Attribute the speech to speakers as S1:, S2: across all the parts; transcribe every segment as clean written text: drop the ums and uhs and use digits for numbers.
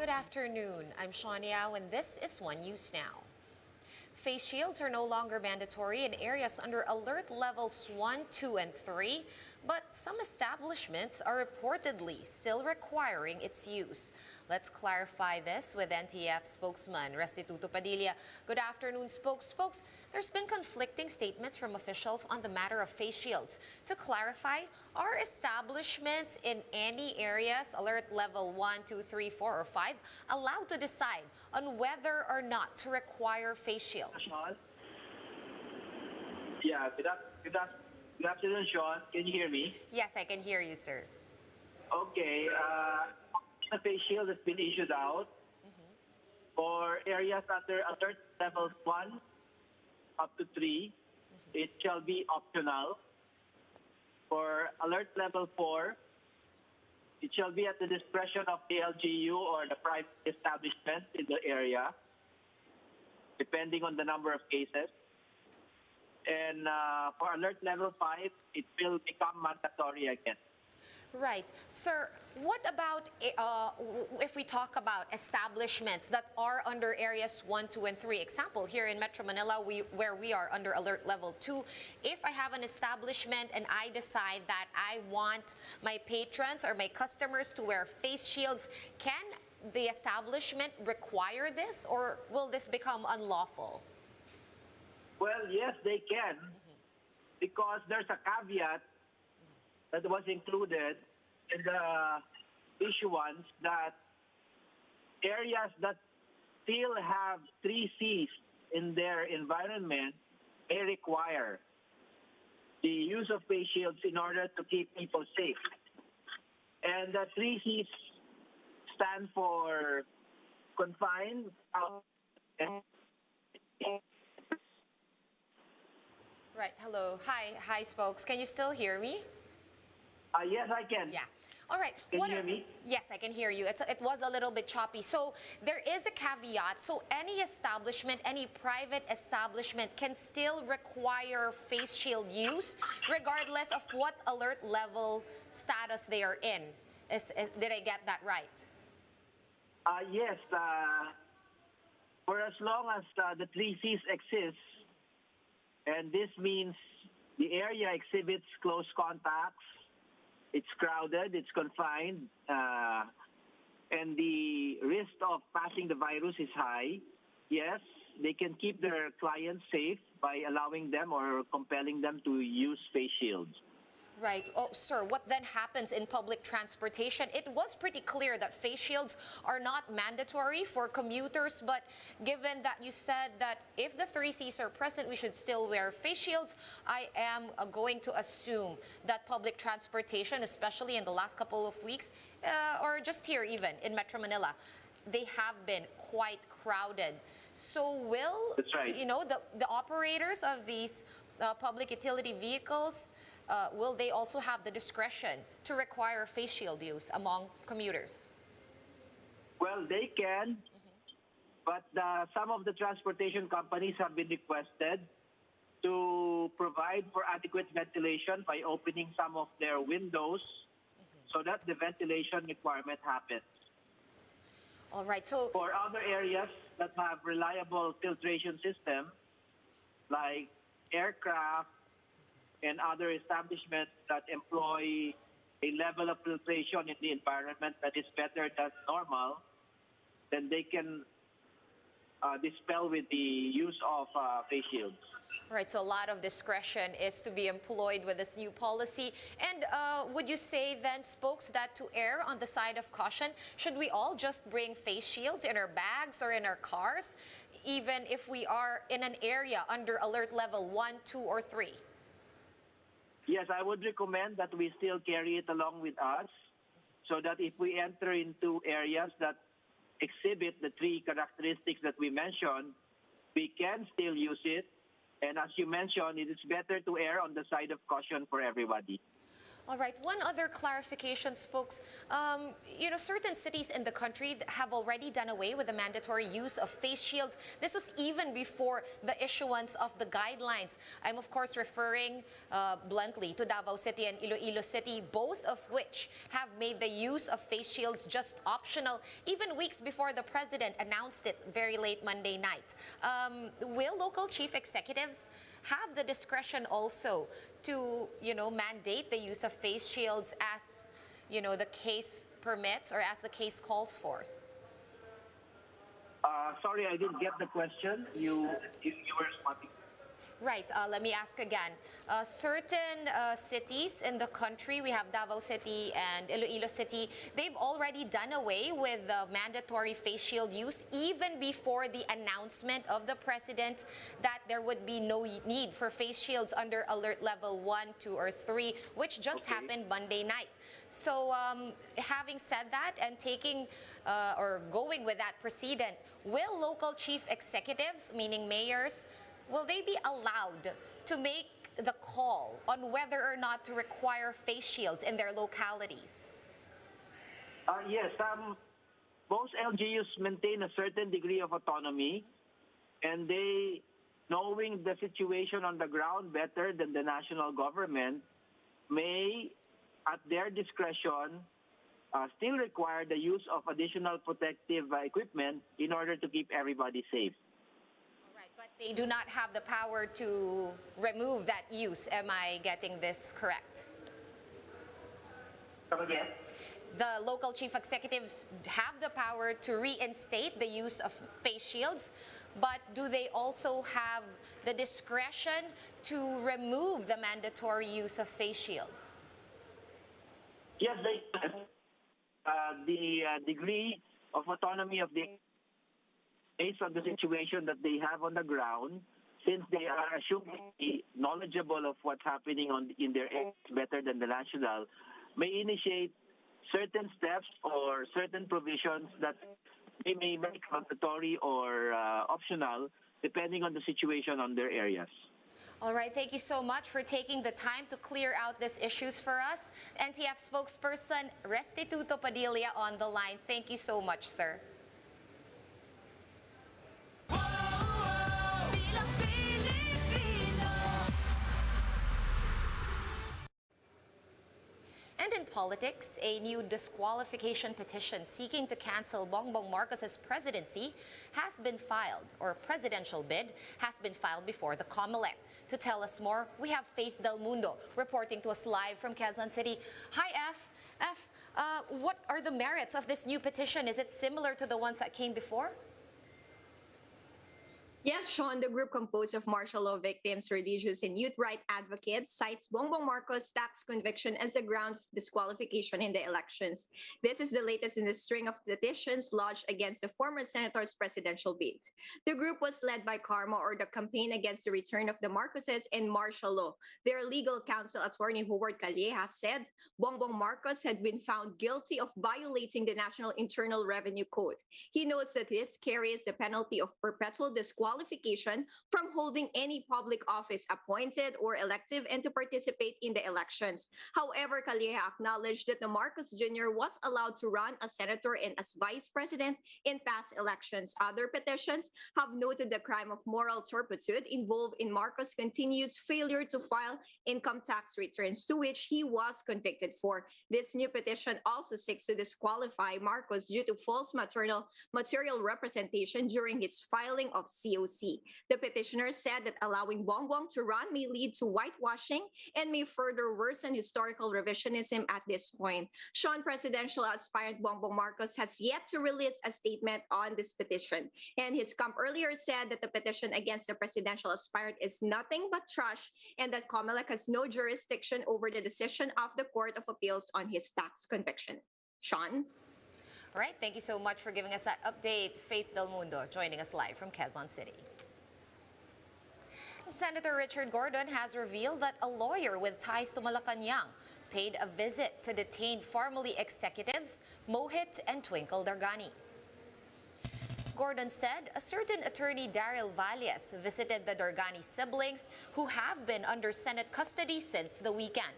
S1: Good afternoon. I'm Shawn Yao, and this is One News Now. Face shields are no longer mandatory in areas under alert levels 1, 2, and 3, but some establishments are reportedly still requiring its use. Let's clarify this with NTF spokesman Restituto Padilla. Good afternoon, Spokes. There's been conflicting statements from officials on the matter of face shields. To clarify, are establishments in any areas, alert level 1, 2, 3, 4, or 5, allowed to decide on whether or not to require face shields?
S2: Sean? Yeah, good afternoon, Sean. Can you hear me?
S1: Yes, I can hear you, sir.
S2: Okay. The face shield has been issued out for areas under alert level 1 up to 3. It shall be optional. For alert level 4, it shall be at the discretion of the LGU or the private establishment in the area, depending on the number of cases. And for alert level 5, it will become mandatory again.
S1: Right. Sir, what about if we talk about establishments that are under areas 1, 2, and 3? Example, here in Metro Manila, where we are under alert level 2, if I have an establishment and I decide that I want my patrons or my customers to wear face shields, can the establishment require this, or will this become unlawful?
S2: Well, yes, they can, because there's a caveat that was included in the issuance that areas that still have 3 Cs in their environment may require the use of face shields in order to keep people safe. And the 3 Cs stand for confined, out, and
S1: Right. Hello. Hi, Spokes. Can you still hear me?
S2: yes, I can.
S1: Yeah. All right.
S2: Can you hear me?
S1: Yes, I can hear you. It was a little bit choppy. So there is a caveat. So any establishment, any private establishment can still require face shield use regardless of what alert level status they are in. Did I get that right?
S2: Yes. For as long as the 3 Cs exist, and this means the area exhibits close contacts, it's crowded, it's confined, and the risk of passing the virus is high, yes, they can keep their clients safe by allowing them or compelling them to use face shields.
S1: Right. Oh, sir, what then happens in public transportation? It was pretty clear that face shields are not mandatory for commuters, but given that you said that if the 3 Cs are present, we should still wear face shields, I am going to assume that public transportation, especially in the last couple of weeks, or just here even in Metro Manila, they have been quite crowded. So will,
S2: That's right.
S1: The operators of these public utility vehicles, will they also have the discretion to require face shield use among commuters?
S2: Well, they can, but some of the transportation companies have been requested to provide for adequate ventilation by opening some of their windows so that the ventilation requirement happens.
S1: All right, so
S2: For other areas that have reliable filtration system, like aircraft and other establishments that employ a level of filtration in the environment that is better than normal, then they can dispel with the use of face shields.
S1: Right, so a lot of discretion is to be employed with this new policy. And would you say then, Spokes, that to err on the side of caution, should we all just bring face shields in our bags or in our cars, even if we are in an area under alert level 1, 2, or 3?
S2: Yes, I would recommend that we still carry it along with us so that if we enter into areas that exhibit the 3 characteristics that we mentioned, we can still use it. And as you mentioned, it is better to err on the side of caution for everybody.
S1: All right, one other clarification, spokes. Certain cities in the country have already done away with the mandatory use of face shields. This was even before the issuance of the guidelines. I'm, of course, referring bluntly to Davao City and Iloilo City, both of which have made the use of face shields just optional, even weeks before the president announced it very late Monday night. Will local chief executives have the discretion also to, mandate the use of face shields as, the case permits or as the case calls for?
S2: Sorry, I didn't get the question. You were responding.
S1: Right. Let me ask again. Certain cities in the country, we have Davao City and Iloilo City, they've already done away with the mandatory face shield use even before the announcement of the president that there would be no need for face shields under alert level 1, 2, or 3, which just happened Monday night. So having said that and taking or going with that precedent, will local chief executives, meaning mayors, will they be allowed to make the call on whether or not to require face shields in their localities?
S2: Yes, most LGUs maintain a certain degree of autonomy, and they, knowing the situation on the ground better than the national government, may, at their discretion, still require the use of additional protective equipment in order to keep everybody safe.
S1: But they do not have the power to remove that use. Am I getting this correct?
S2: Come again?
S1: The local chief executives have the power to reinstate the use of face shields, but do they also have the discretion to remove the mandatory use of face shields?
S2: Yes, they the degree of autonomy of the based on the situation that they have on the ground, since they are assumedly knowledgeable of what's happening in their areas better than the national, may initiate certain steps or certain provisions that they may make mandatory or optional depending on the situation on their areas.
S1: All right, thank you so much for taking the time to clear out these issues for us. NTF spokesperson Restituto Padilla on the line. Thank you so much, sir. And in politics, a new disqualification petition seeking to cancel Bongbong Marcos' presidency has been filed, or presidential bid has been filed before the COMELEC. To tell us more, we have Faith Del Mundo reporting to us live from Quezon City. Hi, F. What are the merits of this new petition? Is it similar to the ones that came before?
S3: Yes, Sean, the group composed of martial law victims, religious, and youth right advocates cites Bongbong Marcos' tax conviction as a ground of disqualification in the elections. This is the latest in the string of petitions lodged against the former senator's presidential bid. The group was led by CARMA, or the Campaign Against the Return of the Marcoses in Martial Law. Their legal counsel, attorney Howard Calleja, said Bongbong Marcos had been found guilty of violating the National Internal Revenue Code. He notes that this carries the penalty of perpetual disqualification from holding any public office, appointed or elective, and to participate in the elections. However, Calleja acknowledged that the Marcos Jr. was allowed to run as senator and as vice president in past elections. Other petitions have noted the crime of moral turpitude involved in Marcos' continuous failure to file income tax returns, to which he was convicted for. This new petition also seeks to disqualify Marcos due to false material representation during his filing of COC. The petitioner said that allowing Bongbong to run may lead to whitewashing and may further worsen historical revisionism at this point. Sean, presidential aspirant Bongbong Marcos has yet to release a statement on this petition, and his camp earlier said that the petition against the presidential aspirant is nothing but trash and that COMELEC has no jurisdiction over the decision of the Court of Appeals on his tax conviction. Sean?
S1: All right, thank you so much for giving us that update. Faith Del Mundo joining us live from Quezon City. Senator Richard Gordon has revealed that a lawyer with ties to Malacanang paid a visit to detained Pharmally executives Mohit and Twinkle Dargani. Gordon said a certain attorney Daryl Valles visited the Dargani siblings who have been under Senate custody since the weekend.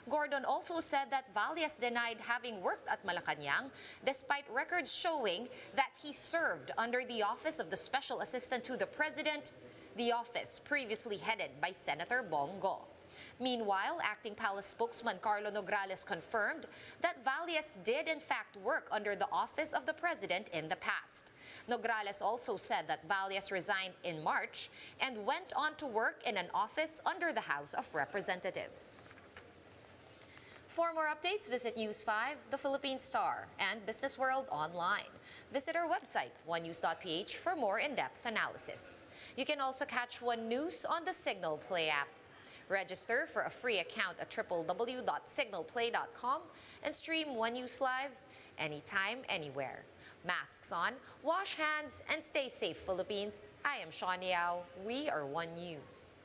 S1: Gordon also said that Valles denied having worked at Malacanang despite records showing that he served under the Office of the Special Assistant to the President, the office previously headed by Senator Bongo. Meanwhile, acting palace spokesman Carlo Nograles confirmed that Valles did in fact work under the Office of the President in the past. Nograles also said that Valles resigned in March and went on to work in an office under the House of Representatives. For more updates, visit News 5, The Philippine Star, and Business World online. Visit our website, onenews.ph, for more in-depth analysis. You can also catch One News on the Signal Play app. Register for a free account at www.signalplay.com and stream One News Live anytime, anywhere. Masks on, wash hands, and stay safe, Philippines. I am Sean Yao. We are One News.